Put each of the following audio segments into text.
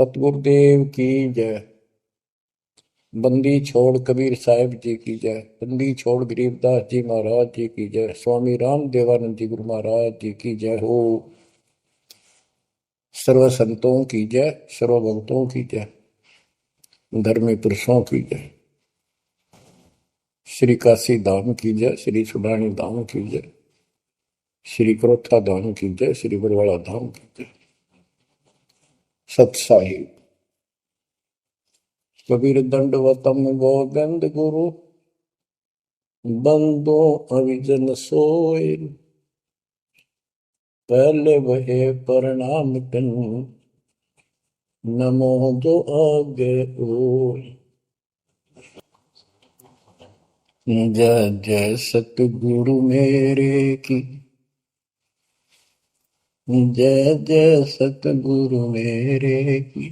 सतगुरुदेव की जय। बंदी छोड़ कबीर साहिब जी की जय। बंदी छोड़ गरीबदास जी महाराज जी की जय। स्वामी राम देवानंद जी गुरु महाराज जी की जय हो। सर्व संतों की जय, सर्व भक्तों की जय, धर्मी पुरुषों की जय। श्री काशी धाम की जय, श्री सुडानी धाम की जय, श्री क्रोथा धाम की जय, श्री बरवाड़ा धाम की जय। सत साहिब कबीर दंडवतम गोविंद गुरु बंदो अविजन सोए। पहले वहे प्रणाम कन नमो जो आगे ओ। जय जय सतगुरु मेरे की, जय जय सतगुरु मेरे की।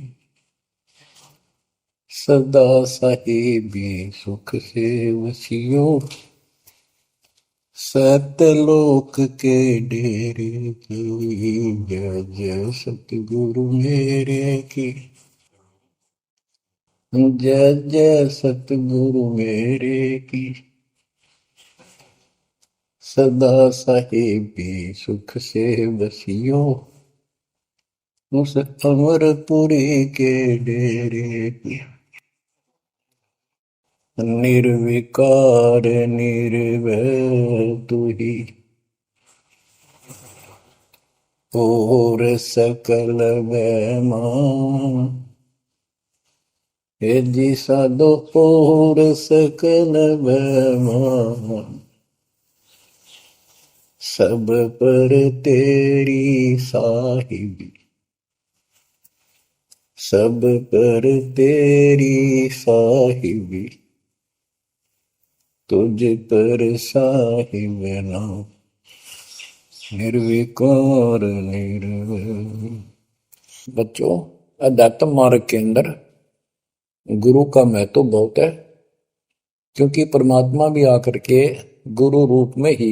सदा साहिबी सुख से वसियो, सतलोक के डेरे की। जय जय सतगुरु मेरे की, जय जय सतगुरु मेरे की। सदा साहिबी सुख से बसियो, उस अमरपुरी के डेरे की। निर्विकार निर्भय तू ही, और सकल बैमान। हे जी साधो और सकल बैमान। सब पर तेरी साहिबी, सब पर तेरी साहिबी। तुझ पर साहिब नाम, निर्विकार निर्भय। बच्चों, अध्यात्म मार्ग के अंदर गुरु का महत्व बहुत है, क्योंकि परमात्मा भी आकर के गुरु रूप में ही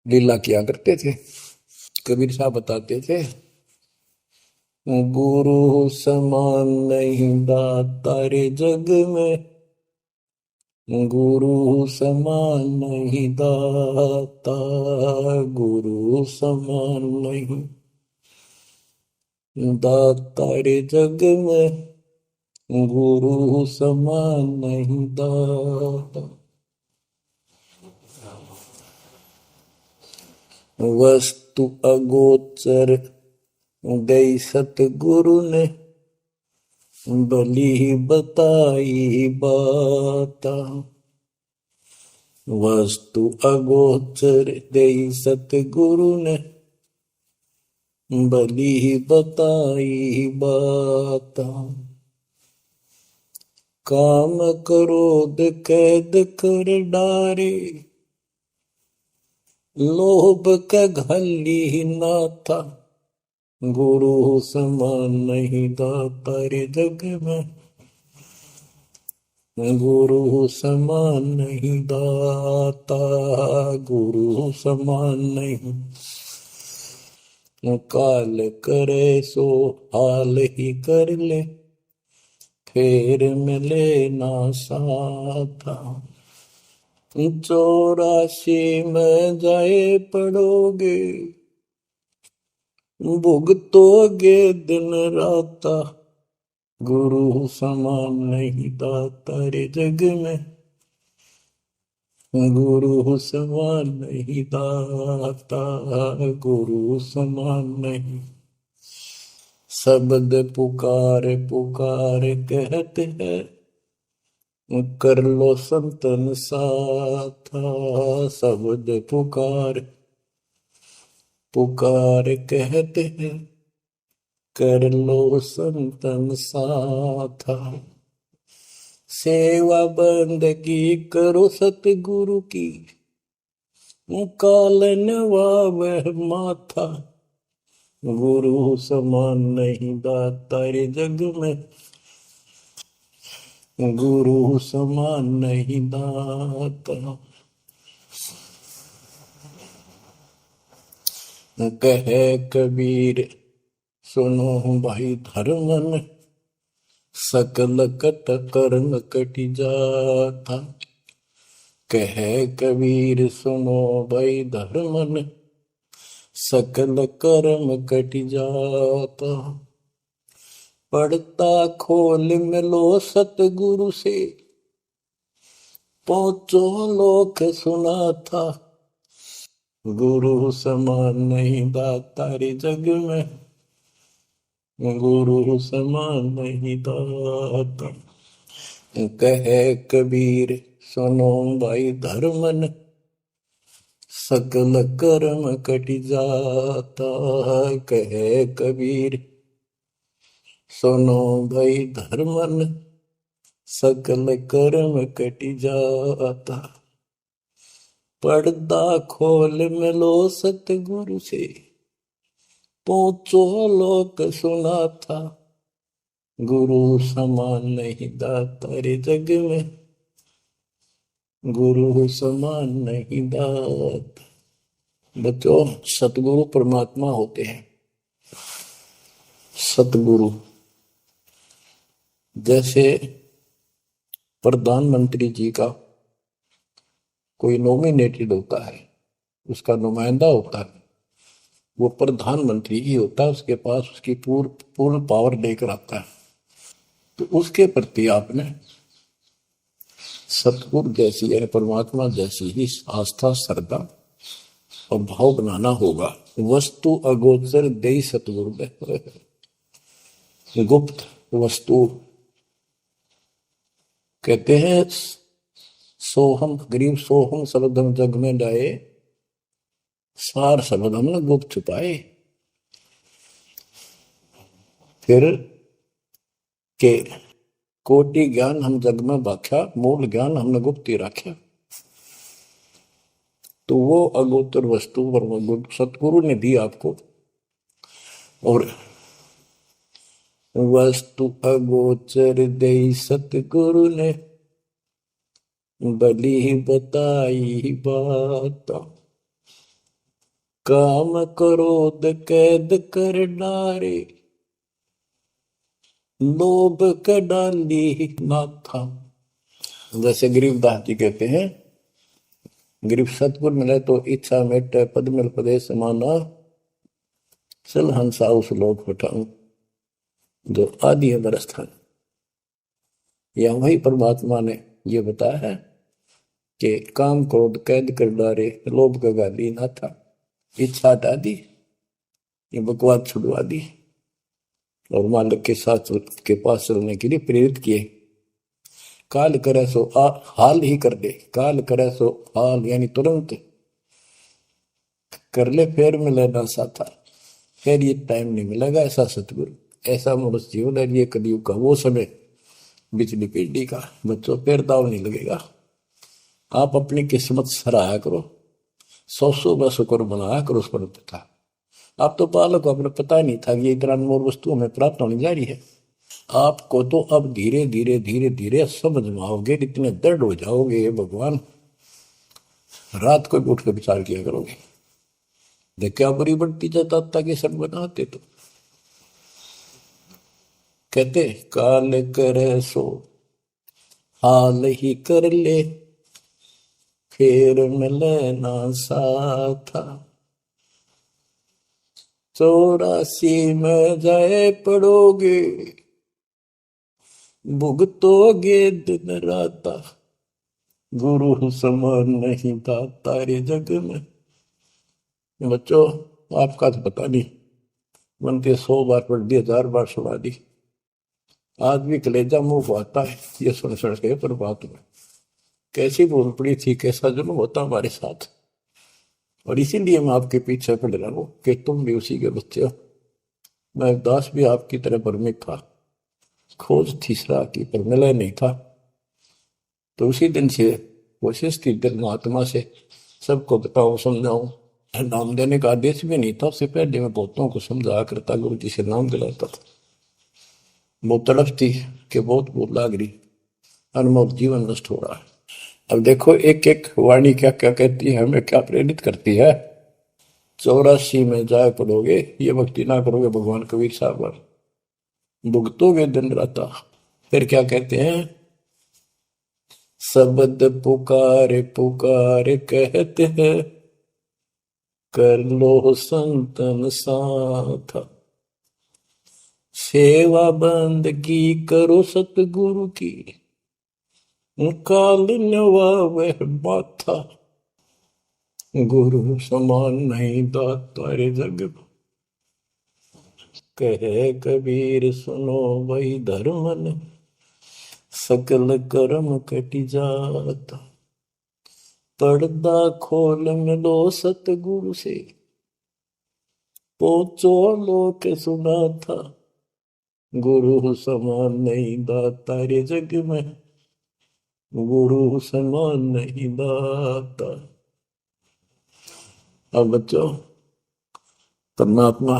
लीला किया करते थे। कबीर साहब बताते थे, गुरु समान नहीं दाता रे जग में, गुरु समान नहीं दाता, गुरु समान नहीं दाता रे जग में, गुरु समान नहीं दाता। वस्तु अगोचर गई सतगुरु ने, भली बताई बाता। वस्तु अगोचर गई सतगुरु ने, भली बताई बाता। काम क्रोध कैद कर डारे, लोभ का घली ना था। गुरु समान नहीं दाता रे जग में, गुरु समान नहीं दाता, गुरु समान नहीं। काल करे सो हाल ही कर ले, फेर मिले ना साथा। 84 में जाए पड़ोगे, भुगतोगे दिन राता। गुरु समान नहीं दाता रे जग में, गुरु समान नहीं दाता, गुरु समान नहीं। शब्द पुकार पुकार कहते हैं, कर लो संतन साथा। शब्द पुकार पुकार कहते हैं, कर लो संतन साथा। सेवा बंदगी करो सतगुरु की, कालन वह माथा। गुरु समान नहीं दाता रे जग में, गुरु समान नहीं दाता। कहे कबीर सुनो भाई धर्मन, सकल कट कर्म कटि जाता। कहे कबीर सुनो भाई धर्मन, सकल कर्म कटि जाता। पढ़ता खोल मिलो सतगुरु से, पहुंचो लोक सुना था। गुरु समान नहीं दाता रे जग में, गुरु समान नहीं दाता। कहे कबीर सुनो भाई धर्मन, सकल कर्म कट जाता। कहे कबीर सुनो भाई धर्मन, सकल कर्म कट जाता। पर्दा खोल मिलो सतगुरु से, पहुंचो लोक सुना था। गुरु समान नहीं दाता रे जग में, गुरु समान नहीं दाता। बच्चों, सतगुरु परमात्मा होते हैं। सतगुरु जैसे प्रधानमंत्री जी का कोई नॉमिनेटेड होता है, उसका नुमाइंदा होता है, वो प्रधानमंत्री ही होता है, उसके पास उसकी पूर्ण पावर लेकर आता है। तो उसके प्रति आपने सतगुरु जैसी है, परमात्मा जैसी ही आस्था, श्रद्धा और भाव बनाना होगा। वस्तु अगोचर देई सतगुरु में, गुप्त वस्तु कहते हैं। सोहम गरीब सोहम शब्द हम जग में डाए, सार शब्द हमने गुप्त छुपाए। फिर के कोटि ज्ञान हम जग में बाख्या, मूल ज्ञान हमने गुप्त ही रखा। तो वो अगोचर वस्तु सतगुरु ने दी आपको। और वस्तु अगोचर दे सतगुरु ने, बली बताई बात। काम क्रोध कैद कर डारे, लोभ का डाली माथा। जैसे गरीबदास जी कहते हैं, गरीब सतगुरु मिले तो इच्छा मेटे, पद मिल पदे समाना, चल हंसा उस लोक पठाऊं जो आदि है बरस्थान। या वही परमात्मा ने ये बताया है कि काम क्रोध कैद कर डारे, लोभ का गाली ना था, इच्छा हटा दी, ये बकवास छुड़वा दी और मालिक के साथ के पास चलने के लिए प्रेरित किए। काल करे सो हाल ही कर दे, काल करे सो हाल यानी तुरंत कर ले, फिर मिले ना साथा, फिर ये टाइम नहीं मिलेगा। ऐसा सतगुरु, ऐसा मनुष्य जीवन है ये कलयुग का वो समय, बिजली पीढ़ी का। बच्चों, फिर दाव नहीं लगेगा। आप अपनी किस्मत सराहा करो, सौ ब शुक्र बनाया करो उस पर था। आप तो बालक को अपने पता नहीं था कि ये इतना अनमोल वस्तु हमें प्राप्त होने जा रही है। आपको तो अब धीरे धीरे धीरे धीरे समझ में आओगे, इतने दृढ़ हो जाओगे, ये भगवान रात को भी उठ कर विचार किया करोगे। देख क्या बुरी बढ़ती जाता ताकि सब बनाते। तो कहते काल करे सो हाल ही कर ले, फिर मिले ना साथा। 84 में जाए पड़ोगे, भुगतोगे दिन राता। गुरु समान नहीं दाता रे जग में। बच्चों, आपका तो पता नहीं, बनते 100 बार पढ़ दी, 1000 बार सुना दी, आज भी कलेजा मुंह को आता है ये सुन के। पर बात में कैसी भूल पड़ी थी, कैसा जुल्म होता हमारे साथ। और इसीलिए मैं आपके पीछे पड़ रहा हूं कि तुम भी उसी के बच्चे हो। मैं दास भी आपकी तरह भ्रमित था, खोज तीसरा की पर मिला नहीं था। तो उसी दिन से कोशिश थी महात्मा से सबको बताऊं, समझाऊं। नाम देने का आदेश भी नहीं था, उससे पहले मैं बहुतों को समझाया करता, गुरु जी से नाम दिलाता था। बहुत तड़फ थी कि बहुत भूल लाग रही, अनमोल जीवन नष्ट हो रहा है। अब देखो एक एक वाणी क्या क्या कहती है, हमें क्या प्रेरित करती है। 84 में जाए पड़ोगे, ये भक्ति ना करोगे भगवान कबीर साहब पर, भुगतोगे दिन रात। फिर क्या कहते हैं, शब्द पुकार पुकार कहते हैं, कर लो संतन साथ, सेवा बंदगी करो सतगुरु की, काल नवावे माथा, गुरु समान नहीं दाता रे जग में। कहे कबीर सुनो वही धर्म ने, सकल कर्म कटि जाता, पर्दा खोल मिलो सतगुरु से, पहुंचो लोक सुना था, गुरु समान नहीं दाता रे जग में, गुरु समान नहीं दाता। अब बच्चों, परमात्मा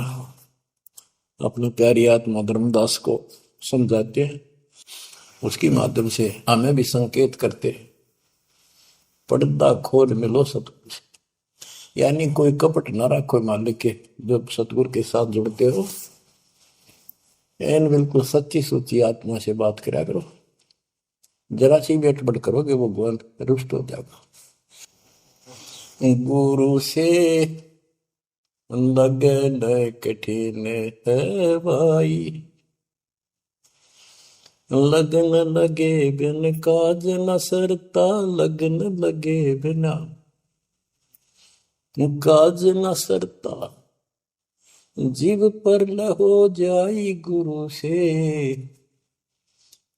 अपनी प्यारी आत्मा धर्मदास को समझाते हैं, उसके माध्यम से हमें भी संकेत करते हैं, पर्दा खोल मिलो सतगुरु से, यानी कोई कपट ना रखो मालिक के, जब सतगुरु के साथ जुड़ते हो एन बिल्कुल सच्ची सुच्ची आत्मा से बात करा करो, जरा सी भी अटपट करोगे वो भगवान रुष्ट हो जाएगा। गुरु से लगन कठिन है भाई, लगन लगे बिन काज न सरता, लगन लगे बिना काज न सरता, जीव पर हो जाई गुरु से,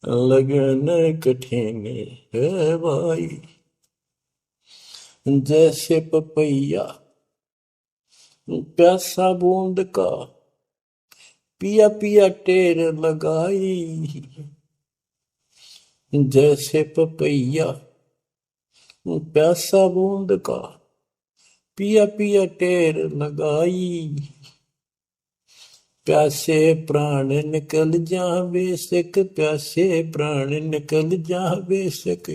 लगन कठिन है भाई। जैसे पपैया प्यासा बूंद का, पिया पिया टेर लगाई, जैसे पपैया प्यासा बूंद का, पिया पिया टेर लगाई, प्यासे प्राण निकल जा बेशक, प्यासे प्राण निकल जा बेशक,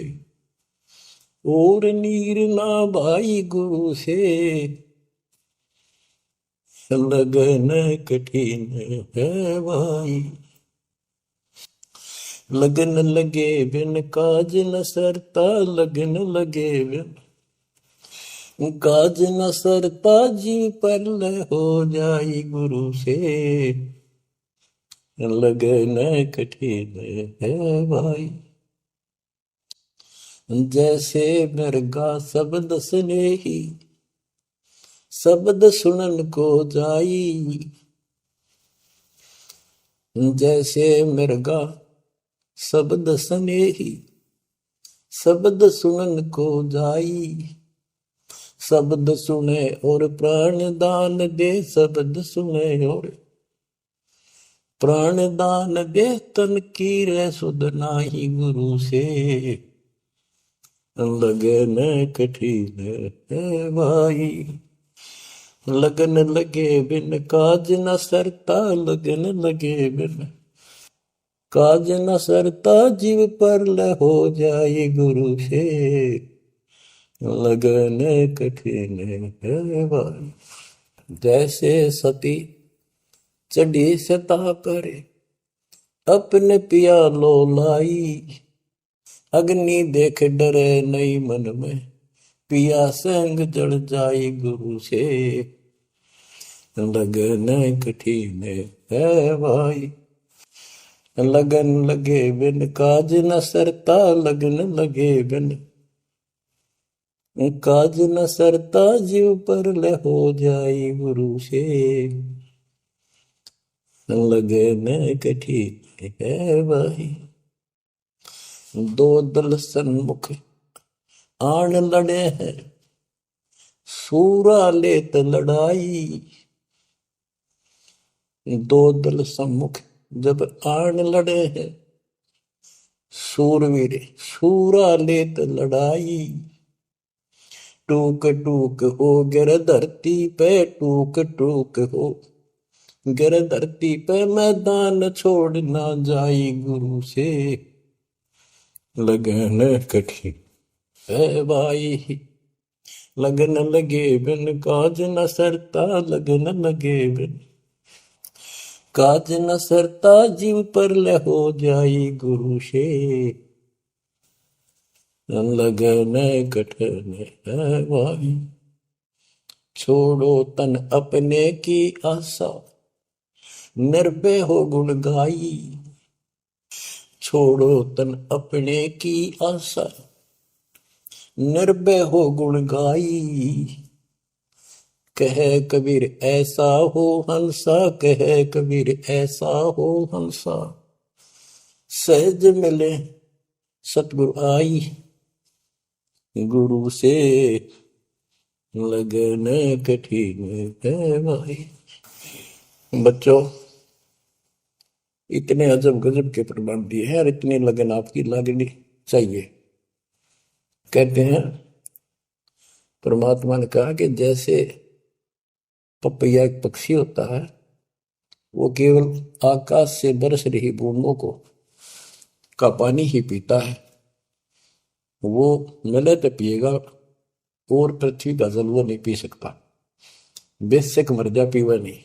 और नीर ना भाई गुरु से, लगन कठिन है भाई। लगन लगे बिन काज न सरता, लगन लगे बिन काज न सरता, जीव पर हो जाई गुरु से, लगन कठिन है भाई। जैसे मृगा शब्द स्नेही, शब्द सुनन को जाई, जैसे मृगा शब्द स्नेही, शब्द सुनन को जाई, शब्द सुने और प्राण दान दे, शब्द सुने और प्राण दान दे, तन की रे सुध नाही गुरु से, लगन कठिन है भाई। लगन लगे बिन काज न सरता, लगन लगे बिन काज न सरता, जीव पर हो जाए गुरु से, लगन कठिन है भाई। जैसे सती चढ़ी सता पर, अपने पिया लो लाई, अग्नि देख डरे नहीं मन में, पिया संग जड़ जाई गुरु से, लगन कठिन है भाई। लगन लगे बिन काज न सरता, लगन लगे बिन काज न सरता, जीव पर हो जाई गुरु से, लगन कठिन है भाई। दो दल सन्मुख आन लड़े हैं, सूरा लेत लड़ाई, दो दल सम्मुख जब आन लड़े हैं, सूरवीर सूरा लेत लड़ाई, टूक टूक हो गिर धरती पे, टूक टूक हो गिर धरती पे, मैदान छोड़ ना जाई गुरु से, लगन कठिन है भाई। लगन लगे बिन काज न सरता, लगन लगे बिन काज न सरता, जीव पर ले हो जाई गुरु से, लगन कठन है भाई। छोड़ो तन अपने की आशा, निर्भय हो गुण गाई। छोड़ो तन अपने की आशा, निर्भय हो गुण गाई। कह कबीर ऐसा हो हंसा, कह कबीर ऐसा हो हंसा, सहज मिले सतगुरु आई। गुरु से लगन कठिन है भाई। बच्चों, इतने अजब गजब के प्रमाण दिए हैं और इतनी लगन आपकी लगनी चाहिए। कहते हैं परमात्मा ने कहा कि जैसे पपैया एक पक्षी होता है, वो केवल आकाश से बरस रही बूंदों को का पानी ही पीता है, वो मिले तो पिएगा, और पृथ्वी का जल वो नहीं पी सकता, बेशक मर जा पीवा नहीं।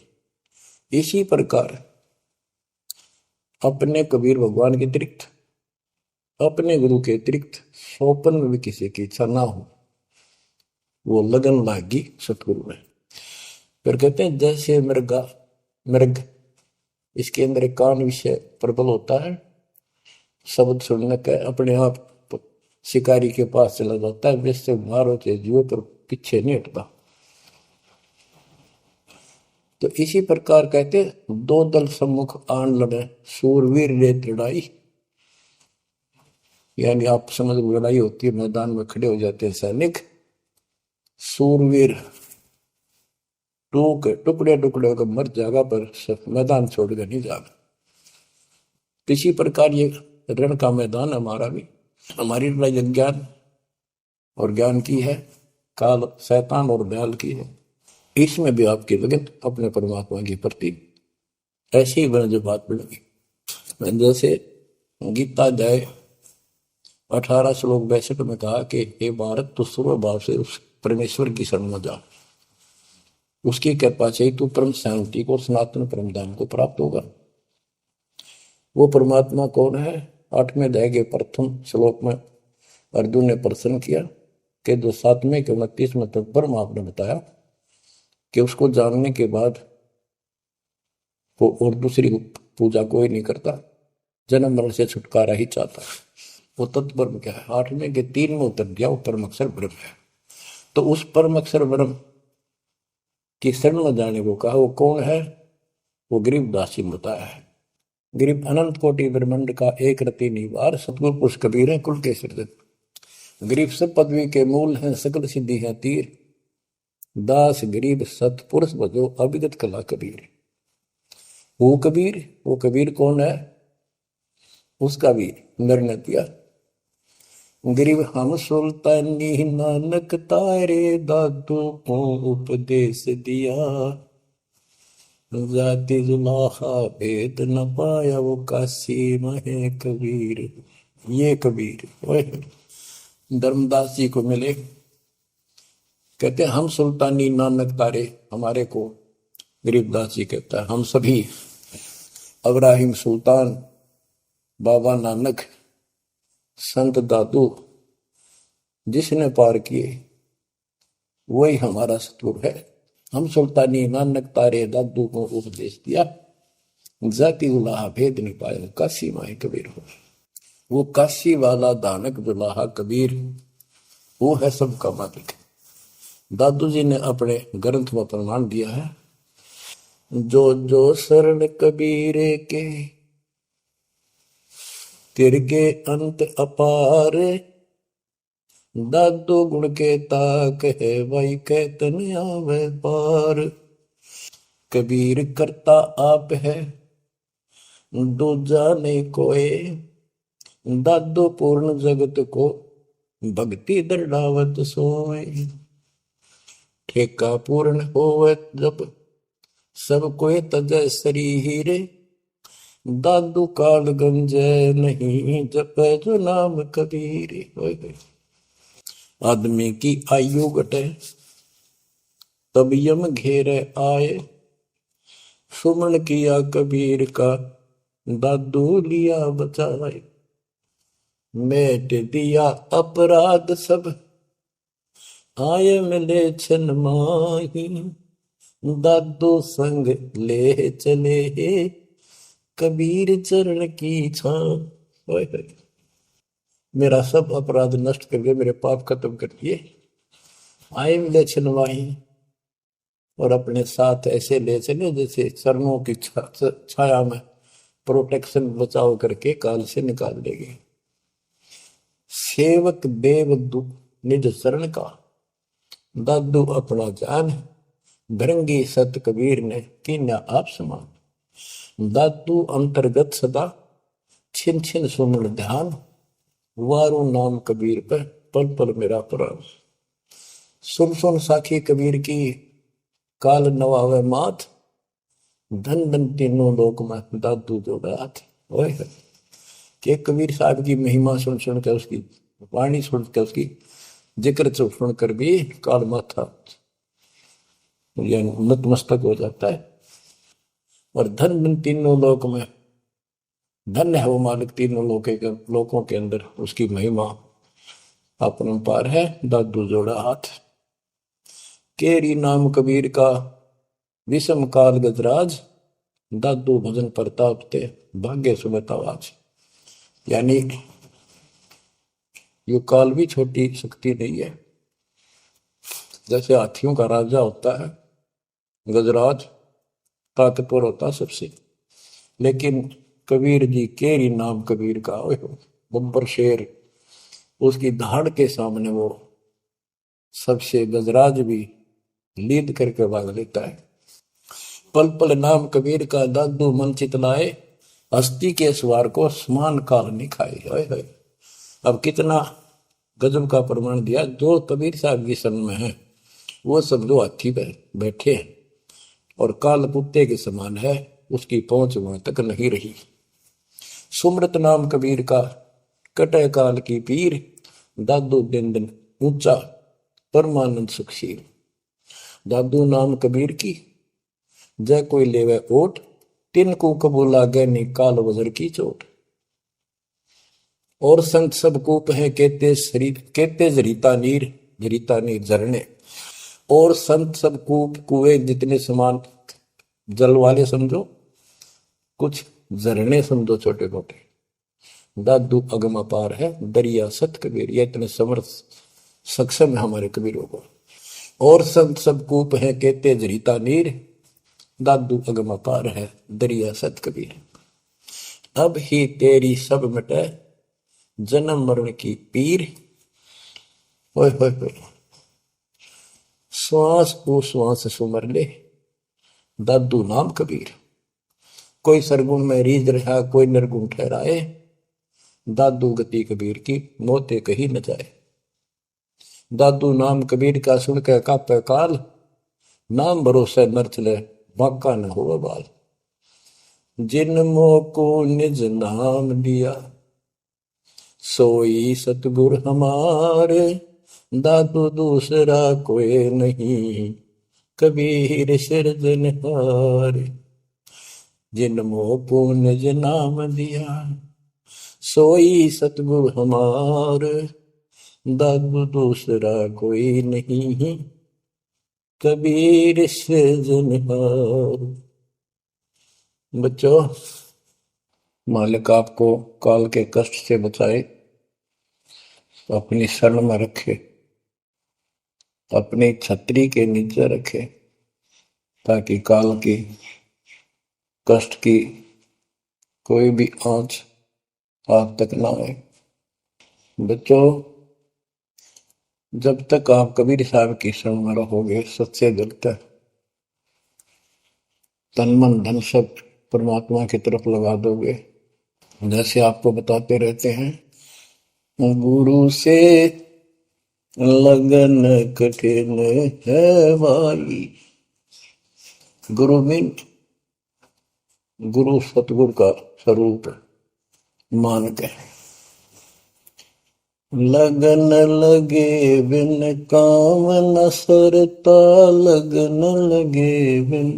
इसी प्रकार अपने कबीर भगवान के अतिरिक्त, अपने गुरु के अतिरिक्त सौपन में भी किसी की इच्छा ना हो, वो लगन लागी सतगुरु में। फिर कहते हैं जैसे मृगा मृग, इसके अंदर एक कान विषय प्रबल होता है, शब्द सुनने का अपने आप शिकारी के पास चला जाता है, वैसे मारो चाहे जीवो पर पीछे नहीं हटता। तो इसी प्रकार कहते दो दल सम्मुख आन लड़े, सूरवीर रेत लड़ाई। यानी आप समझ लड़ाई होती है, मैदान में खड़े हो जाते हैं सैनिक, सूरवीर टुकड़े टुकड़े होकर मर जाएगा, पर मैदान छोड़कर नहीं जाएगा। इसी प्रकार ये रण का मैदान हमारा भी, हमारी लड़ाई अज्ञान और ज्ञान की है, काल शैतान और दयाल की है। इसमें भी आपकी लगन अपने परमात्मा के प्रति ऐसी ही बने जो बात मिलेगी। जैसे गीता अध्याय 18 श्लोक 62 में कहा कि हे भारत, तू सर्व भाव से उस परमेश्वर की शरण में जा, उसकी कृपा से तू परम शांति को, सनातन परम धाम को प्राप्त होगा। वो परमात्मा कौन है? 8वें अध्याय के प्रथम श्लोक में अर्जुन ने प्रश्न किया कि जो 7वें के 29वें तक परम आपने बताया कि उसको जानने के बाद वो और दूसरी पूजा कोई नहीं करता, जन्म मरण से छुटकारा ही चाहता है। वो तत्पर क्या है? 8वें के 3 में उत्तर दिया, वो परम अक्षर ब्रह्म है। तो उस परम अक्षर ब्रह्म की शरण में जाने को कहा। वो कौन है? वो गरीबदास जी बताया है। गरीब अनंत कोटि ब्रह्मांड का एक रति निवार, सतगुरु पुरुष कबीर है कुल के सिरदत्त। गरीब सब पदवी के मूल हैं, सकल सिद्धि है तीर, दास गरीब सतपुरुष बजो अभिगत कला कबीर। वो कबीर कौन है? उसका भी निर्णय दिया। गरीब हम सुल्तानी नानक तारे, दादू को उपदेश दिया, जाति जुलाहा भेद न पाया, वो काशी महे कबीर। ये कबीर धर्मदास जी को मिले, कहते हम सुल्तानी नानक तारे, हमारे को गरीबदास जी कहता है हम सभी अब्राहिम सुल्तान, बाबा नानक, संत दादू जिसने पार किए वही हमारा सतगुरु है। हम सुल्तानी नानक तारे, दादू को उपदेश दिया, जाति दुलाहा भेद नहीं पाया, काशी माए कबीर हो। वो काशी वाला दानक दुलाहा कबीर, वो है सबका मालिक। दादू जी ने अपने ग्रंथ में प्रमाण दिया है, जो जो शरण कबीरे के, तिरगे अंत अपार, दादू गुण के ताक है, वही कहतन आवे पार। कबीर करता आप है, दूजा नहीं कोई, दादू पूर्ण जगत को, भक्ति दृढ़ावत सोए। ठेका पूर्ण होवे जब, सब कोई तजय शरीर, दादू काल गंजय नहीं, जपे जो नाम कबीर। आदमी की आयु घटे तब यम घेरे आए। सुमन किया कबीर का दादू लिया बचाए। मेट दिया अपराध सब आए मिले छन माही। दादू संग ले चले कबीर चरण की छां। मेरा सब अपराध नष्ट कर दिए, मेरे पाप खत्म कर दिए। आए मिले छन माही और अपने साथ ऐसे ले चले जैसे चरणों की छाया में प्रोटेक्शन बचाव करके काल से निकाल देगी। सेवक देव निज शरण का दादू अपना जान। भृंगी सत कबीर ने कीन्या आप समान। दादू अंतर्गत सदा छिन छिन सुमन ध्यान। वारू नाम कबीर पर पल पल मेरा प्राण। सुन सुन साखी कबीर की काल नवावे माथ। धन धन तीनों लोक में दादू जोड़ा हाथ। ओए के कबीर साहब की महिमा सुन सुन कर उसकी वाणी सुन कर उसकी जिक्र सुन कर भी काल माथा नतमस्तक हो जाता है। और धन धन तीनों लोक में धन्य है वो मालिक तीनों लोकों के अंदर उसकी महिमा अपरंपार है। दादू जोड़ा हाथ। केरी नाम कबीर का विषम काल गजराज। दादू भजन प्रताप ते भाग्य सुमतावाज। यानी ये काल भी छोटी शक्ति नहीं है। जैसे हाथियों का राजा होता है गजराज, ताकतवर होता सबसे, लेकिन कबीर जी केरी नाम कबीर का बब्बर शेर, उसकी धाड़ के सामने वो सबसे गजराज भी लीद करके भाग लेता है। पल पल नाम कबीर का दादू मन चितलाए। हस्ती के सवार को समान काल निखाए। अब कितना गजब का प्रमाण दिया। जो कबीर साहब की सन में है वो सब जो हाथी पे बैठे हैं और काल कुत्ते के समान है, उसकी पहुंच वहां तक नहीं रही। सुमृत नाम कबीर का कटे काल की पीर। दादू दिन दिन ऊंचा परमानंद सुखशील। दादू नाम कबीर की जय कोई लेवे ओट। तिनको कबूल लागे नी काल वजर की चोट। और संत सब कूप है कहते शरीर कहते जरीता नीर झरने। और संत सब कूप कुएं जितने समान जल वाले समझो, कुछ झरने समझो छोटे मोटे। दादू अगम अपार है दरिया सत कबीर। ये इतने समर्थ सक्षम है हमारे कबीरों को। और संत सब कूप है कहते जरीता नीर। दादू अगम अपार है दरिया सत कबीर। अब ही तेरी सब मिटे जन्म मरण की पीर। ओए होए होए। श्वास को श्वास सुमर ले दादू नाम कबीर। कोई सरगुण में रीझ रहा कोई निर्गुण ठहराए। दादू गति कबीर की मोते कही न जाए। दादू नाम कबीर का सुन के कापे काल। नाम भरोसे नर चले बांका न हो बाल। जिन मोह को निज नाम दिया सोई सतगुर हमारे। दादू दूसरा कोई नहीं कबीर सिरजनहार। जिन मोह को निज नाम दिया सोई सतगुर हमारे। दादू दूसरा कोई नहीं कबीर सिरजनहार। बच्चों, मालिक आपको काल के कष्ट से बचाए, अपनी शरण में रखे, अपनी छतरी के नीचे रखे, ताकि काल की कष्ट की कोई भी आंच आप तक ना आए। बच्चों, जब तक आप कबीर साहब की शरण में रहोगे, सच्चे दिल तक तन मन धन सब परमात्मा की तरफ लगा दोगे। जैसे आपको बताते रहते हैं, गुरु से लगन कठिन है भाई। गुरु मीन गुरु सतगुरु का स्वरूप मान के लगन लगे बिन काम न सरता, लगन लगे बिन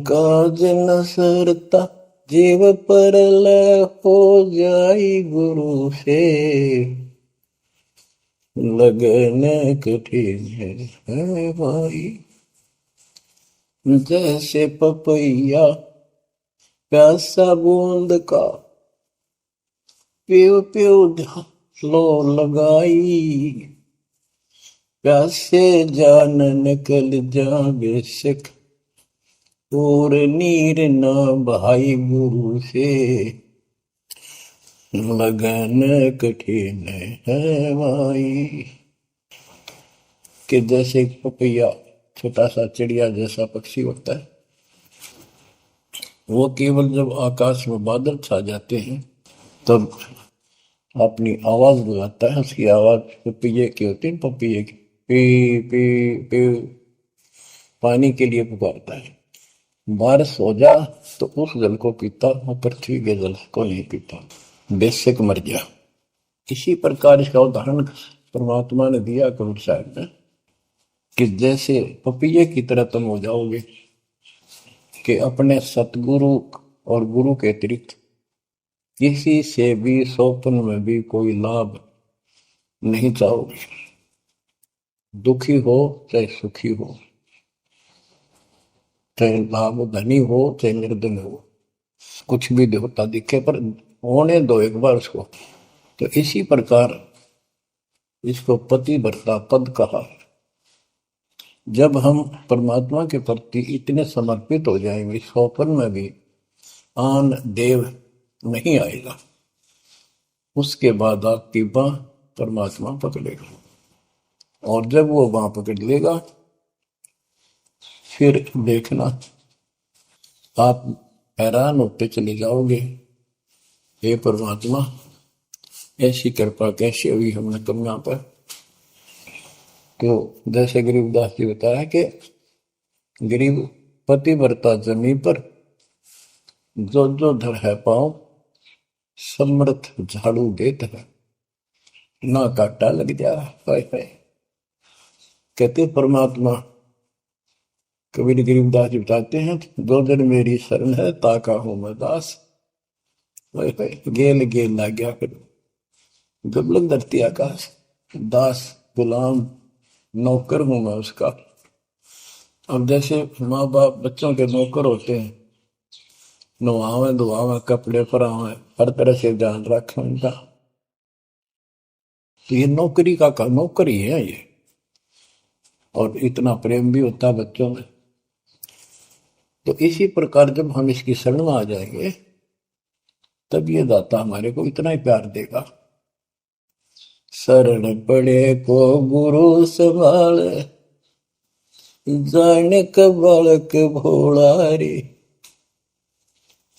काज न सरता, जीव पर लय हो जाई गुरु से, लगन कठिन है भाई। जैसे पपैया प्यासा बूंद का, प्यू प्यू लो लगाई, प्यासे जान निकल जा बेशक, और नीर न भाई गुरु से, लगन कठिन है भाई। कि जैसे पपैया छोटा सा चिड़िया जैसा पक्षी होता है, वो केवल जब आकाश में बादल छा जाते हैं तब अपनी आवाज लगाता है। उसकी आवाज पपैये की होती है, पपैये की पी पी पी, पानी के लिए पुकारता है। बारिश हो जा तो उस जल को पीता, वो पृथ्वी के जल को नहीं पीता, बेशक मर जा। इसी प्रकार इसका उदाहरण परमात्मा ने दिया कबीर साहब ने, कि जैसे पपैये की तरह तुम हो जाओगे कि अपने सतगुरु और गुरु के अतिरिक्त किसी से भी स्वप्न में भी कोई लाभ नहीं चाहोगे। दुखी हो चाहे सुखी हो, चाहे लाभ धनी हो चाहे निर्धन हो, कुछ भी देवता दिखे पर होने दो एक बार उसको। तो इसी प्रकार इसको पतिव्रता पद कहा। जब हम परमात्मा के प्रति इतने समर्पित हो जाएंगे, स्वप्न में भी आन देव नहीं आएगा, उसके बाद आपकी बाह परमात्मा पकड़ेगा। और जब वो बाह पकड़ लेगा फिर देखना आप हैरान होते चले जाओगे, हे परमात्मा ऐसी कृपा कैसे हुई हमने कन्या पर। तो जैसे गरीबदास जी बताया कि गरीब पतिव्रता जमी पर, जो जो धर है पाओ समर्थ झाड़ू देत है, ना काटा लग जा। हाय हाय। कहते परमात्मा कबीर गरीबदास जी बताते हैं, दो दिन मेरी शरण है ताका हूं मैं दास। हाय हाय। गेल गेल ला गया फिर गबलक धरती आकाश, दास गुलाम नौकर हूं मैं उसका। अब जैसे माँ बाप बच्चों के नौकर होते हैं, नवावे धुआवे कपड़े परावे हर तरह से ध्यान रखें उनका, तो ये नौकरी का नौकर ही है ये। और इतना प्रेम भी होता है बच्चों में। तो इसी प्रकार जब हम इसकी शरण में आ जाएंगे तब ये दाता हमारे को इतना ही प्यार देगा। शरण पड़े को गुरु संभाल, जाने का बालक भोला रे।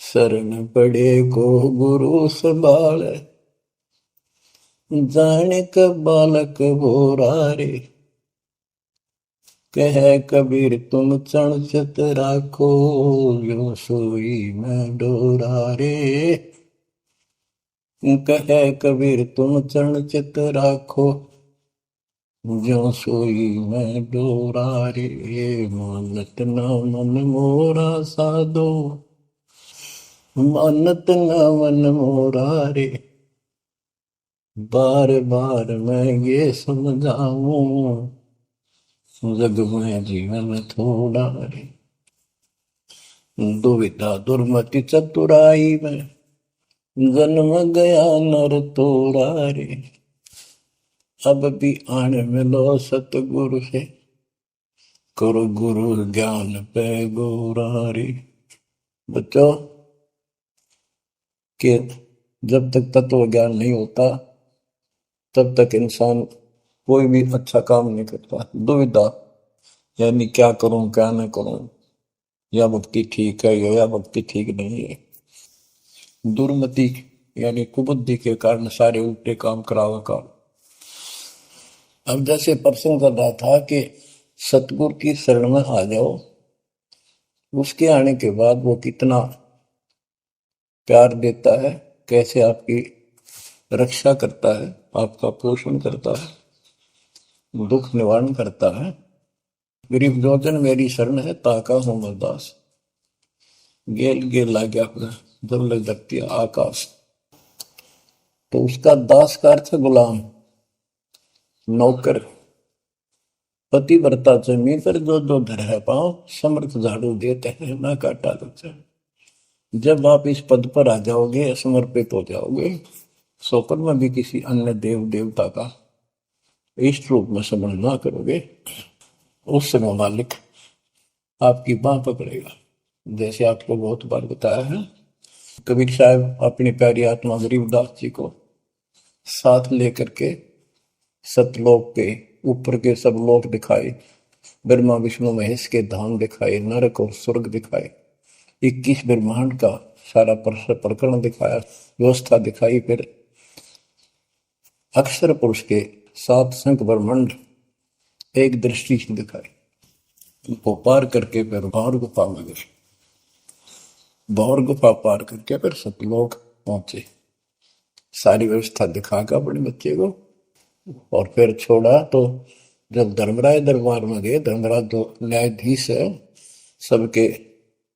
शरण पड़े को गुरु संभाल, जाने का बालक भोला रे। कह कबीर तुम चण चित राखो, यो सोई मैं डोरा रे। कह कबीर तुम चरण चित राखो, जो सोई मैं डोरा रे। मानत न मन मोरा साधो, मानत न मन मोरा रे। बार बार मैं ये समझाऊं, जग में जीवन थोड़ा रे। दुविधा दुर्मति चतुराई में, जन्म गया नर तोड़ा रे। अब भी आने मिलो सतगुरु से, करो गुरु ज्ञान पे गोरा रे। बच्चों कि जब तक तत्व ज्ञान नहीं होता तब तक इंसान कोई भी अच्छा काम नहीं करता। दुविधा यानी क्या करूं क्या न करूं, या भक्ति ठीक है या भक्ति ठीक नहीं है। दुर्मति यानी कुबुद्धि के कारण सारे उल्टे काम करावा काम। अब जैसे प्रश्न कर रहा था कि सतगुरु की शरण में आ जाओ, उसके आने के बाद वो कितना प्यार देता है, कैसे आपकी रक्षा करता है, आपका पोषण करता है, दुख निवारण करता है। गरीब जोजन मेरी शरण है, ताका हूं मैं दास। गेल गेल ला गया अपना, जब लग धरती आकाश। तो उसका दास का अर्थ है गुलाम, नौकर। पतिव्रता जमी पर जो जो धर है पाओ, समर्थ झाड़ू देते हैं ना काटा लगता है। जब आप इस पद पर आ जाओगे, समर्पित हो जाओगे, सोपर में भी किसी अन्य देव देवता का इष्ट रूप में समझ ना करोगे, उस समय मालिक आपकी बाह पकड़ेगा। जैसे आपको बहुत बार बताया है, कबीर साहब अपनी प्यारी आत्मा गरीबदास जी को साथ लेकर के सतलोक के ऊपर के सब लोक दिखाए, ब्रह्मा विष्णु महेश के धाम दिखाए, नरक और स्वर्ग दिखाए, 21 ब्रह्मांड का सारा प्रकरण दिखाया, व्यवस्था दिखाई। फिर अक्षर पुरुष के 7 संख ब्रह्मांड एक दृष्टि से दिखाए। उनको पार करके फिर भौर गुफा में गए, भौर गुफा पार करके फिर सतलोक पहुंचे। सारी व्यवस्था दिखाकर अपने बच्चे को, और फिर छोड़ा। तो जब धर्मराय दरबार में गए, धर्मराज जो न्यायाधीश है, सबके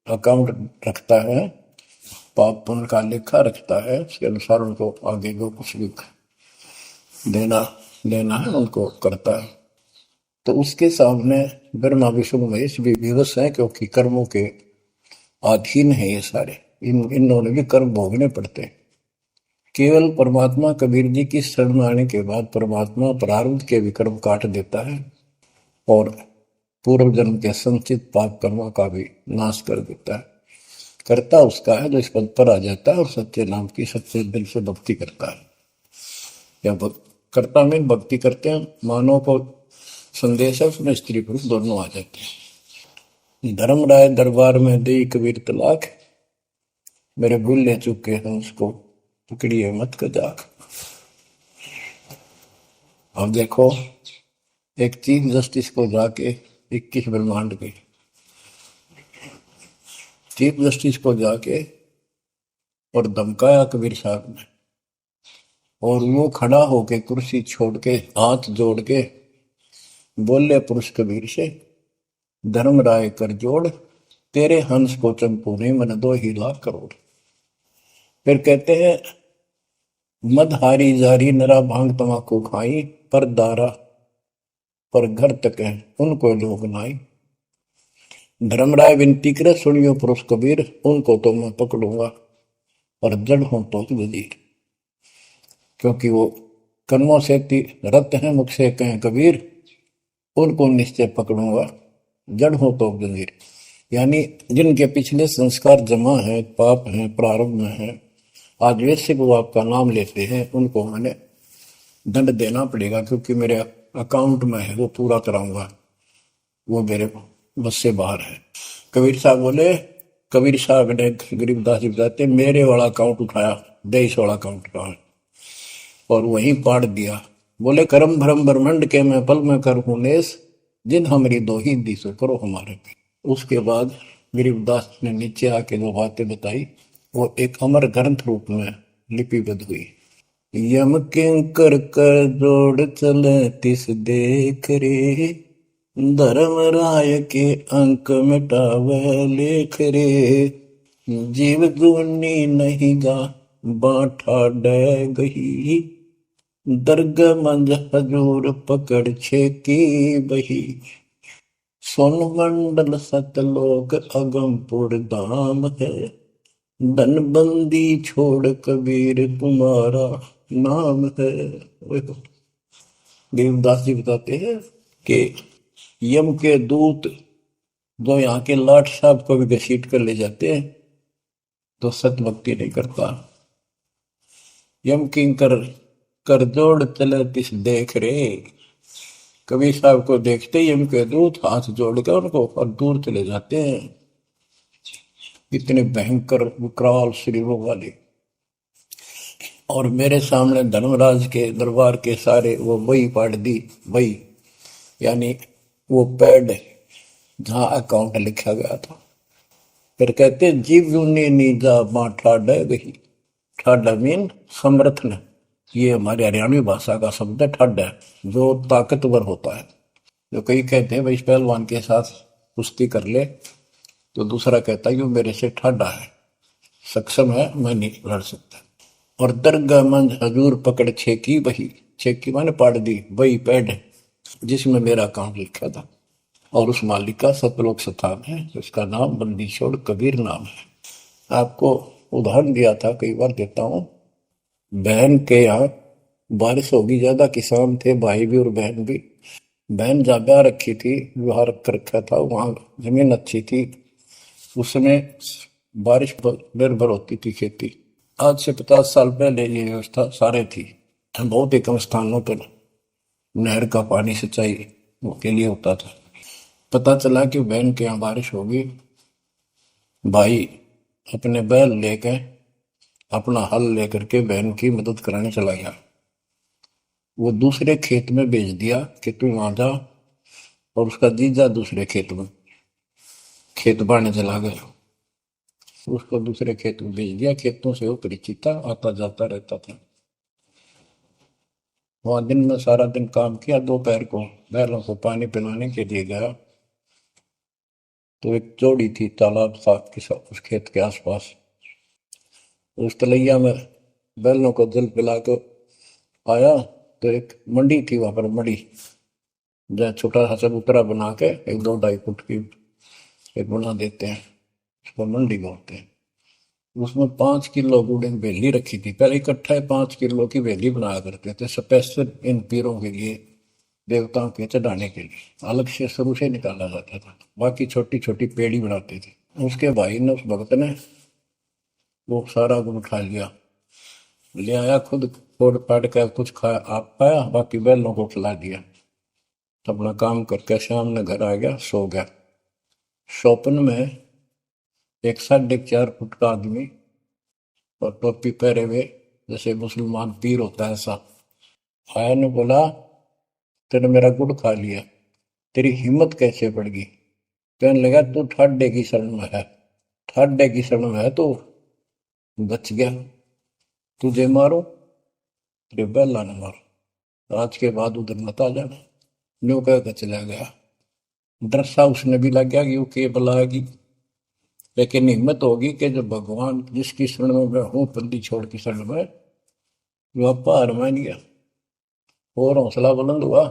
अकाउंट रखता है, पाप पुण्य का लेखा रखता है, उसके अनुसार उनको आगे जो कुछ भी देना लेना है उनको करता है। तो उसके सामने ब्रह्मा विष्णु महेश भी विवश है, क्योंकि कर्मों के अधीन है ये सारे, इन्होंने भी कर्म भोगने पड़ते हैं। केवल परमात्मा कबीर जी की शरण आने के बाद परमात्मा प्रारब्ध के भी कर्म काट देता है और पूर्व जन्म के संचित पाप कर्मों का भी नाश कर देता है। करता उसका है जो इस पद पर आ जाता है और सच्चे नाम की सच्चे दिल से भक्ति करता है। या करता में भक्ति करते हैं, मानव को संदेश है, उसमें स्त्री पुरुष दोनों आ जाते हैं। धर्मराय दरबार में दे कबीर तलाक, मेरे भूल ले चुके हैं उसको पकड़िए मत कजाक। अब देखो, एक चीफ जस्टिस को जाके 21 ब्रह्मांड के चीफ जस्टिस को जाके और धमकाया कबीर साहब ने, और वो खड़ा होके कुर्सी छोड़ के हाथ जोड़ के बोले पुरुष कबीर से, धर्मराय कर जोड़, तेरे हंस को चंपू ने मन 2 ही लाख करोड़। फिर कहते हैं, मदहारी जारी नरा भांग तमाकू खाई, पर दारा पर घर तक है उनको लोग नाई। धर्मराय विनती करे, सुनियो पुरुष कबीर, उनको तो मैं पकड़ूंगा और जड़ हूं तो वजीर। क्योंकि वो कर्मों से रत हैं, मुख से कहें कबीर, उनको निश्चय पकड़ूंगा, जड़ हो तो वजीर। यानी जिनके पिछले संस्कार जमा है, पाप है, प्रारब्ध में है, आज वैसे वो आपका नाम लेते हैं, उनको मैंने दंड देना पड़ेगा, क्योंकि मेरे अकाउंट में है, वो पूरा कराऊंगा, वो मेरे बस से बाहर है। कबीर साहब बोले, कबीर साहब ने गरीबदास जी बताते, मेरे वाला अकाउंट उठाया, देश वाला अकाउंट कहा है, और वहीं पाड़ दिया। बोले, करम भरम ब्रह्मंड के मैं पल में कर हूं नेस, जिन हमारी 2 ही दी सो करो हमारे पे। उसके बाद गरीबदास ने नीचे आके जो बातें बताई, वो एक अमर ग्रंथ रूप में लिपिबद्ध हुई। यम किंकर कर जोड़ चले तिस देख रे, धर्म राय के अंक मिटावे लेख रे, जीव दूनी नहीं गा बाठा डे गही, दर्ग मंज हजूर पकड़ छे की बही, सोन मंडल सतलोक अगमपुर धाम है, धनबंदी छोड़ कबीर तुम्हारा नाम है। देवदास जी बताते हैं कि यम के दूत जो यहाँ के लाट साहब को भी घसीट कर ले जाते हैं, तो सत भक्ति नहीं करता। यम किंकर कर जोड़ चले तिस देख रे, कबीर साहब को देखते ही यम के दूत हाथ जोड़कर उनको और दूर चले जाते हैं। इतने भयंकर विकराल शरीरों वाले। और मेरे सामने धर्मराज के दरबार के सारे वो बही पाड़ दी, बही यानी वो पैड जहां अकाउंट लिखा गया था। फिर कहते, जीव यूनी नीजा मां ठाडा गही, ठाडा मीन समर्थ ने, ये हमारे हरियाणवी भाषा का शब्द है ठड है, जो ताकतवर होता है। जो कई कहते हैं भाई इस पहलवान के साथ कुश्ती कर ले, तो दूसरा कहता है कि वो मेरे से ठाडा है, सक्षम है, मैं नहीं लड़ सकता। और दरगाह मंज हजूर पकड़ छेकी वही, छेकी मैंने पाड़ दी वही पैड जिसमें मेरा काम लिखा था। और उस मालिक का सतलोक स्थान है, उसका नाम बंदी छोड़ कबीर नाम है। आपको उदाहरण दिया था, कई बार देता हूँ। बहन के यहाँ बारिश होगी ज्यादा, किसान थे भाई भी और बहन भी। बहन जहाँ ब्याह रखी थी, विवाह रख रखा था, वहां जमीन अच्छी थी, उसमें बारिश पर निर्भर होती थी खेती। आज से 50 साल पहले ये व्यवस्था सारे थी। बहुत ही कम स्थानों पर नहर का पानी सिंचाई के लिए होता था। पता चला कि बहन के यहाँ बारिश होगी, भाई अपने बैल लेकर, अपना हल लेकर के बहन की मदद कराने चला गया। वो दूसरे खेत में भेज दिया कि तू वहां जा, और उसका जीजा दूसरे खेत में खेत बाड़ने चला गया। उसको दूसरे खेत में भेज दिया, खेतों से वो परिचित था, आता जाता रहता था। वहां दिन में सारा दिन काम किया, दोपहर को बैलों को पानी पिलाने के लिए गया, तो एक जोड़ी थी तालाब था उस खेत के आसपास। उस तलैया में बैलों को जल पिला के आया, तो एक मंडी थी वहां पर, मड़ी, जहाँ छोटा सा चबूतरा बना के 1-2 ढाई फुट की एक बना देते हैं, उसको मंडी बोलते हैं। उसमें 5 किलो गुड़ की वेली रखी थी, पहले इकट्ठा 5 किलो की वेली बनाया करते थे स्पेशल इन पीरों के लिए, देवताओं के चढ़ाने के लिए, अलग से शुरू से निकाला जाता था। बाकी छोटी छोटी पेड़ी बनाते थे। उसके भाई ने, उस भक्त ने, वो सारा गुड़ खा लिया, ले आया खुद, फोड़ फाड़ कर कुछ खाया, आप खाया, बाकी बैलों को खिला दिया। तो अपना काम करके शाम में घर आ गया, सो गया। स्वप्न में एक 4.5 फुट का आदमी और टोपी पहरे हुए, जैसे मुसलमान पीर होता है ऐसा, आया ने बोला, तेने मेरा गुड़ खा लिया, तेरी हिम्मत कैसे बढ़ गई? कहने लगा, तू ठाडे की शरण में है, ठाडे की शरण में है तो बच गया, तुझे मारो, तेरे बैला न मारो, आज के बाद उधर मत आ जाना। न्यू कह के चला गया। डर उसने भी लग गया कि वो के बुलाएगी, लेकिन हिम्मत होगी कि जब भगवान जिसकी शरण में मैं हूँ, बंदी छोड़ की शरण में, वो अपा हार मान गया और हौसला बुलंद हुआ।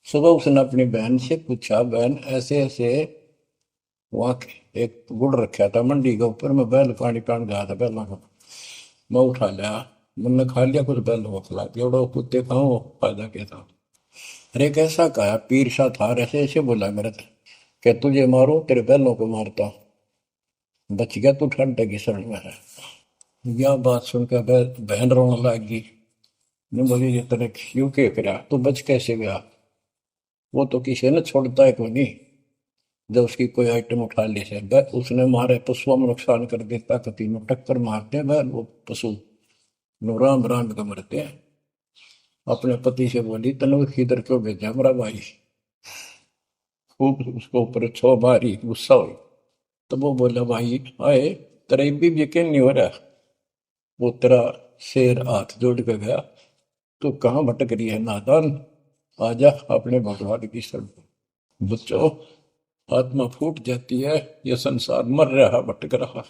सुबह उसने अपनी बहन से पूछा, बहन ऐसे ऐसे, वहां एक गुड़ रखा था मंडी के ऊपर, मैं बैल पानी पान गया था बैलों को, मैं उठा लिया, मैंने खा लिया, कुछ बैल को खिला दिया, और कुत्ते खाओ, फायदा क्या था? अरे कैसा कहा पीर शाह था, ऐसे ऐसे बोला मेरे से, कि तुझे मारो, तेरे बैलों को मारता, बच गया, तू ठंड की शरण में है। यह बात सुनकर बहन रोने लगी। ने बोली, ये तेरे क्यों के करा, तू बच कैसे गया? वो तो किसी ने छोड़ता है कोई नहीं, जब उसकी कोई आइटम उठा ली से, उसने मारे पशुओं में नुकसान कर देता, कभी में टक्कर मारते हैं बैल, वो पशु नो राम राम का मरते हैं। अपने पति से बोली, तनु किधर क्यों भेजा मेरा भाई? खूब उसको ऊपर छो मारी, गुस्सा हुई। तो वो बोला, भाई आए, तेरा भी यकीन नहीं हो रहा? वो तेरा शेर हाथ जोड़ के गया, तू कहाँ भटक रही है नादान, आजा अपने भगवान की शरण। बच्चों, आत्मा फूट जाती है, यह संसार मर रहा, भटक रहा,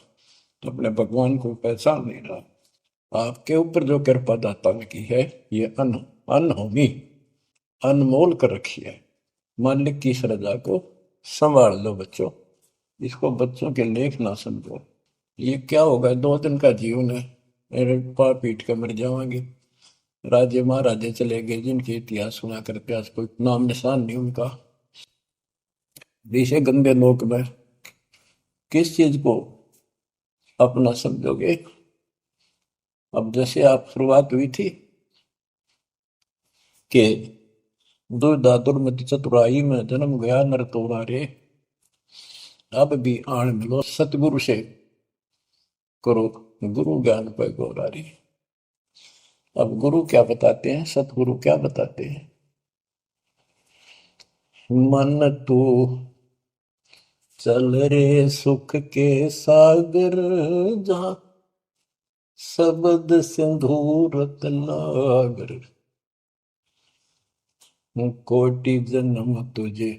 तो अपने भगवान को पहचान नहीं रहा। आपके ऊपर जो कृपा दाता ने की है, ये अनहोनी, अनमोल कर रखी है। मालिक की श्रद्धा को संभाल लो बच्चों, इसको बच्चों के लेख ना समझो। ये क्या होगा, 2 दिन का जीवन है, मेरे पार पीट कर मर जाएंगे। राजे महाराजे चले गए, जिनके इतिहास सुना करके आज कोई नाम निशान नहीं उनका। इसे गंदे लोक में किस चीज को अपना समझोगे? अब जैसे आप शुरुआत हुई थी कि दुर्दादुर मति चतुराई में जन्म गया नर तोरा रे, अब भी आण मिलो सतगुरु से, करो गुरु ज्ञान पे गौरारी। अब गुरु क्या बताते हैं, सतगुरु क्या बताते हैं? मन तू चल रे सुख के सागर, जहां शब्द सिंधु रत्नागर, कोटि जन्म तुझे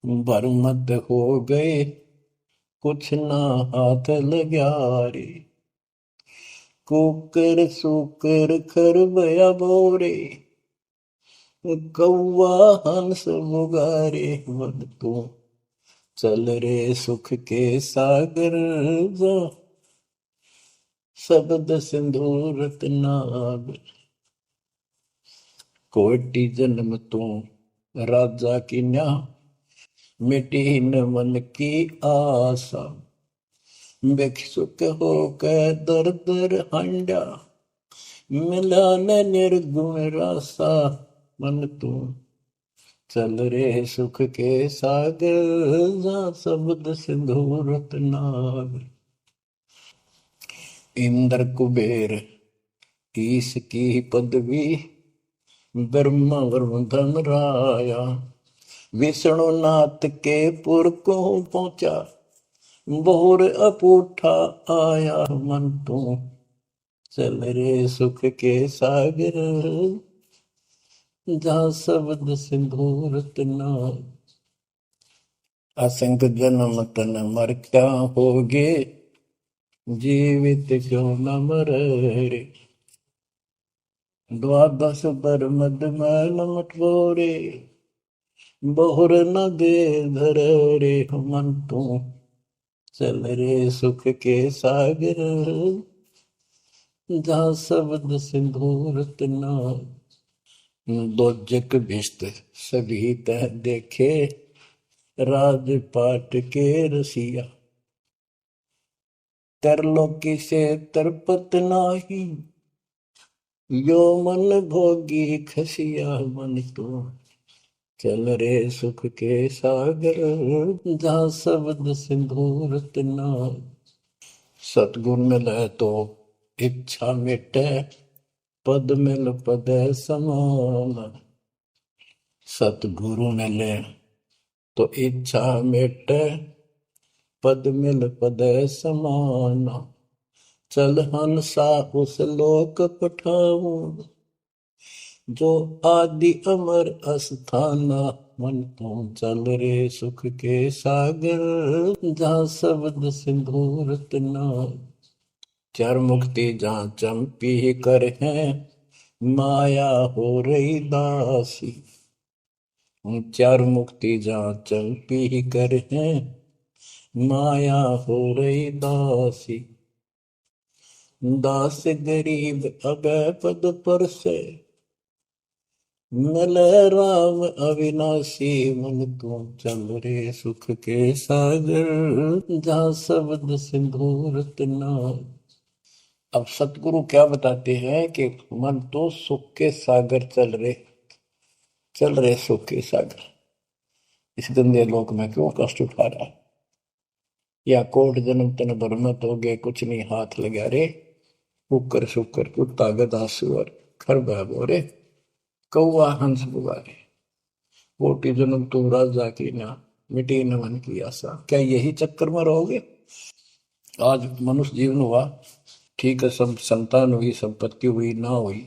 बरमद हो गए, कुछ ना हाथ लग्या रे। कुकर सुकर खरबया बोरे, कौवा हंस मुगारे। मन तू चल रे सुख के सागर, जा शब्द सिंधु रत्नागर। कोटि जन्म तू राजा की न्या, मिटी न मन की आशा। भिक्षुक होकर दर दर हंडा, मिला न निर्गुण रासा। मन तू चल रे सुख के सागर, जा शब्द सिंधु रत्नागर। इंद्र कुबेर ईश की पदवी, ब्रह्मा वरुण धन राया। विष्णु नाथ के पुर को पहुंचा, बोर अपूठा आया। मन तू चल रे सुख के सागर, जहाँ शब्द सिंधु रत्नागर। असंख्य जन्म तन मर क्या होगे, जीवित क्यों न मरे। द्वादश बर मद मैल मटोरे, बहुर न दे धर रे। मन तू चल रे सुख के सागर, जहाँ शब्द सिंधु रत्नागर। दोजक भिष्ट सभी तह देखे, राजपाट के रसिया। तरलोकी से तरपत नाही, यो मन भोगी खसिया। मन तो चल रे सुख के सागर, जहाँ शब्द सिंधु रत्नागर। सतगुर मिले तो इच्छा मिटे, पद मिल पद समान। सतगुरु मिले तो इच्छा मिटे, पद मिल पद समाना। चल हंसा उस लोक पठाऊं, जो आदि अमर अस्थाना। मन तो चल रे सुख के सागर, जहाँ शब्द सिंधु रत्नागर। चार मुक्ति जहाँ चंपी कर है, माया हो रही दासी। चार मुक्ति जहाँ चंपी कर है, माया हो रही दासी। दास गरीब अगय पद पर से, मिले राम अविनाशी। मन तू चल रे सुख के सागर, जहाँ शब्द सिंधु रत्नागर। अब सतगुरु क्या बताते हैं कि मन तो सुख के सागर चल रहे सुख के सागर। इस गंदे लोक में क्यों कष्ट उठा रहा है, या कोट जन्म तन भरमत हो गए, कुछ नहीं हाथ लगा रे। कुकर शुकर कुत्ता गधा सुअर खर बोरे, कौआ हंस बुगारे। कोटि जन्म तू राजा की ना, मिटी न मन की आशा। क्या यही चक्कर में रहोगे? आज मनुष्य जीवन हुआ, ठीक है, सब संतान हुई, संपत्ति हुई ना हुई,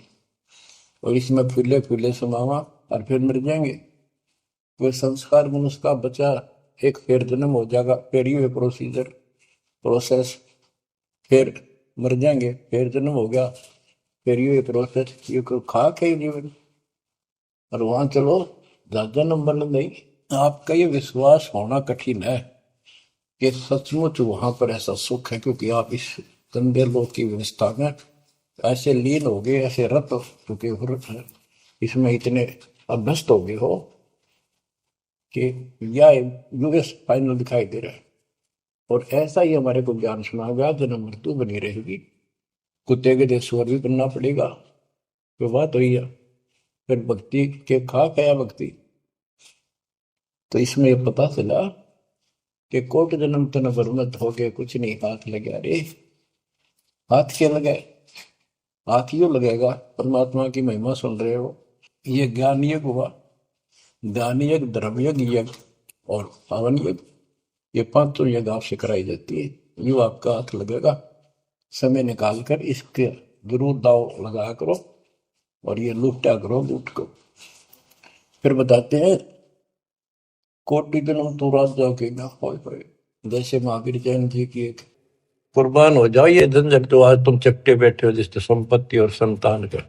और इसमें फूले फूले समावा और फिर मर जाएंगे। वो संस्कार मनुष्य का बचा, एक फिर जन्म हो जाएगा, फिर ये प्रोसेस, फिर मर जाएंगे, फिर जन्म हो गया, फिर ये प्रोसेस। ये खाक है जीवन, और वहां चलो ज्यादा नंबर नहीं। आपका ये विश्वास होना कठिन है कि सचमुच वहां पर ऐसा सुख है, क्योंकि आप इस गंदे लोक की व्यवस्था में ऐसे लीन हो गए, ऐसे रत हो चुके हो, इसमें इतने अभ्यस्त हो गए हो कि यह यूएस फाइनल दिखाई दे रहा है। और ऐसा ही हमारे को ज्ञान सुना गया, जन्म मृत्यु बनी रहेगी, कुत्ते के देश स्वर भी बनना पड़ेगा। तो बात हुई है, फिर भक्ति के खा गया भक्ति। तो इसमें यह पता चला कि कोट जन्म तन बरमत हो गए, कुछ नहीं हाथ लगे रे। हाथ क्या लगे? हाथ यूं लगेगा, परमात्मा की महिमा सुन रहे हो, ये ज्ञान यज्ञ हुआ, दान यज्ञ, धर्म यज्ञ, और पावन यज्ञ, ये पांचों यज्ञ आपसे कराई जाती है। यूं आपका हाथ लगेगा, समय निकाल कर इसके जरूर दाव लगाया करो और ये लूटा करो लूट को। फिर बताते हैं कोटि जन्म तू रात जाके ना होए जैसे महावीर जैन जी की एक कुर्बान हो जाओ ये झंझट जो आज तुम चपटे बैठे हो जिससे संपत्ति और संतान का।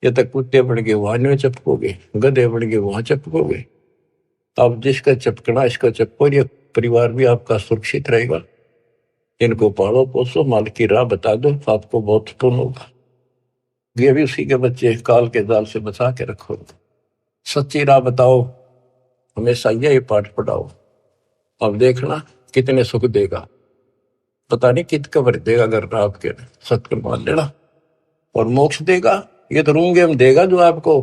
ये तक कुत्ते बन के वहां नहीं चपकोगे, गधे बन के वहां चपकोगे। अब जिसका चपकना इसका चपको, ये परिवार भी आपका सुरक्षित रहेगा। इनको पालो पोसो, माल की राह बता दो, आपको बहुत पुण्य होगा। ये भी उसी के बच्चे, काल के जाल से बचा के रखो। सच्ची राह बताओ, हमेशा यही पाठ पढ़ाओ। अब देखना कितने सुख देगा, पता नहीं कित कबर देगा। अगर आपके सत्य मान लेना और मोक्ष देगा, ये तो रूंगे में देगा जो आपको,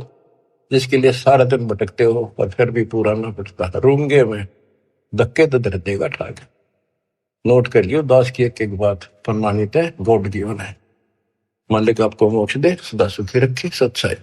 जिसके लिए सारा दिन भटकते हो पर फिर भी पूरा ना भटकता। रूंगे में धक्के तो दर देगा ठाक। नोट कर लियो, दास की एक बात प्रमाणित है, गॉड गिवन है। मालिक आपको मोक्ष दे, सदा सुखी रखे, सत्साई।